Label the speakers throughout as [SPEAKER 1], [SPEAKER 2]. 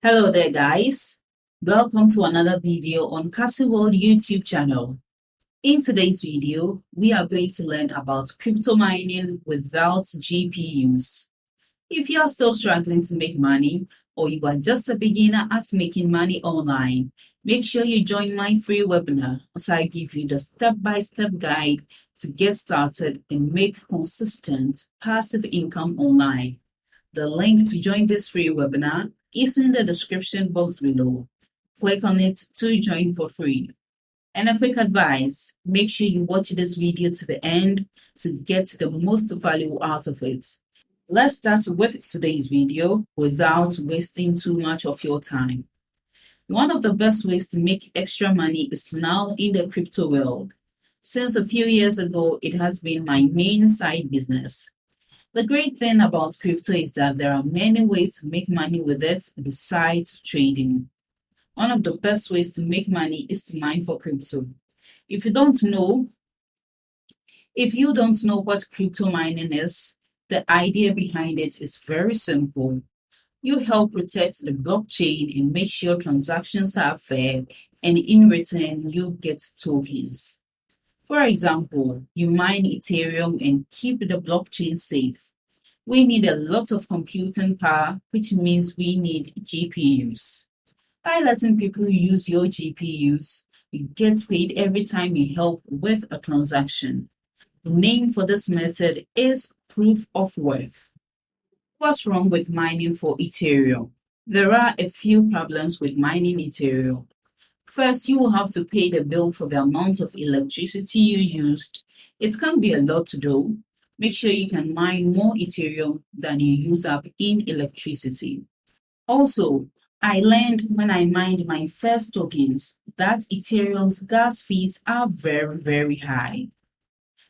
[SPEAKER 1] Hello there guys, welcome to another video on Cassy World YouTube channel. In today's video, we are going to learn about crypto mining without GPUs. If you are still struggling to make money or you are just a beginner at making money online, make sure you join my free webinar as I give you the step-by-step guide to get started and make consistent passive income online. The link to join this free webinar is in the description box below. Click on it to join for free. And a quick advice, make sure you watch this video to the end to get the most value out of it. Let's start with today's video without wasting too much of your time. One of the best ways to make extra money is now in the crypto world. Since a few years ago, it has been my main side business. The great thing about crypto is that there are many ways to make money with it besides trading. One of the best ways to make money is to mine for crypto. If you don't know what crypto mining is, the idea behind it is very simple. You help protect the blockchain and make sure transactions are fair, and in return, you get tokens. For example, you mine Ethereum and keep the blockchain safe. We need a lot of computing power, which means we need GPUs. By letting people use your GPUs, you get paid every time you help with a transaction. The name for this method is proof of work. What's wrong with mining for Ethereum? There are a few problems with mining Ethereum. First, you will have to pay the bill for the amount of electricity you used. It can be a lot though. Make sure you can mine more Ethereum than you use up in electricity. Also, I learned when I mined my first tokens that Ethereum's gas fees are very high.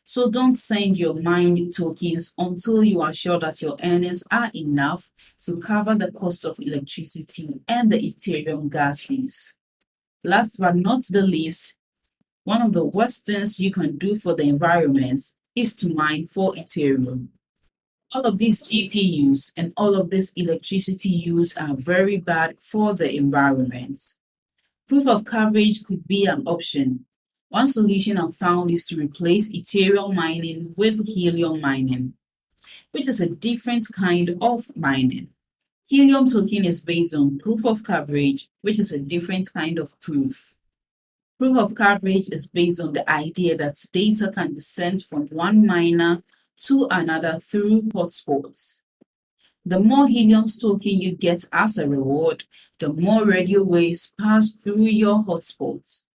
[SPEAKER 1] So don't send your mined tokens until you are sure that your earnings are enough to cover the cost of electricity and the Ethereum gas fees. Last but not the least, one of the worst things you can do for the environment is to mine for Ethereum. All of these GPUs and all of this electricity use are very bad for the environment. Proof of coverage could be an option. One solution I've found is to replace Ethereum mining with helium mining, which is a different kind of mining. Helium token is based on proof of coverage, which is a different kind of proof. Proof of coverage is based on the idea that data can be sent from one miner to another through hotspots. The more helium token you get as a reward, the more radio waves pass through your hotspots.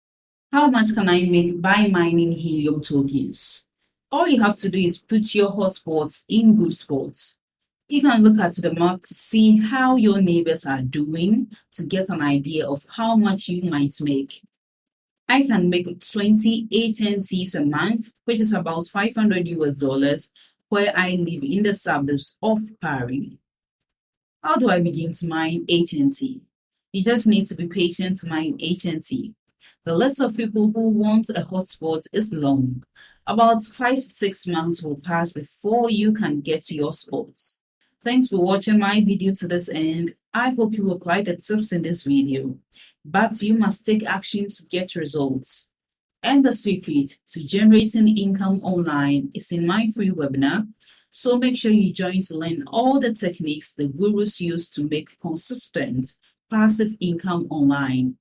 [SPEAKER 1] How much can I make by mining helium tokens? All you have to do is put your hotspots in good spots. You can look at the map to see how your neighbors are doing to get an idea of how much you might make. I can make 20 HNCs a month, which is about $500 where I live in the suburbs of Paris. How do I begin to mine HNT? You just need to be patient to mine HNT. The list of people who want a hotspot is long. About 5 to 6 months will pass before you can get to your spots. Thanks for watching my video to this end. I hope you apply the tips in this video, but you must take action to get results. And the secret to generating income online is in my free webinar, so make sure you join to learn all the techniques the gurus use to make consistent passive income online.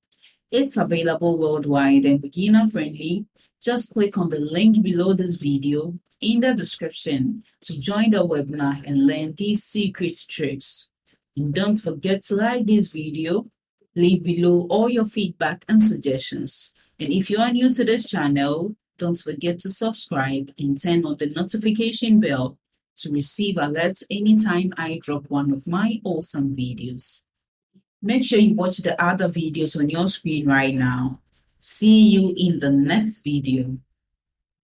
[SPEAKER 1] It's available worldwide and beginner-friendly. Just click on the link below this video in the description to join the webinar and learn these secret tricks. And don't forget to like this video, leave below all your feedback and suggestions. And if you are new to this channel, don't forget to subscribe and turn on the notification bell to receive alerts anytime I drop one of my awesome videos. Make sure you watch the other videos on your screen right now. See you in the next video.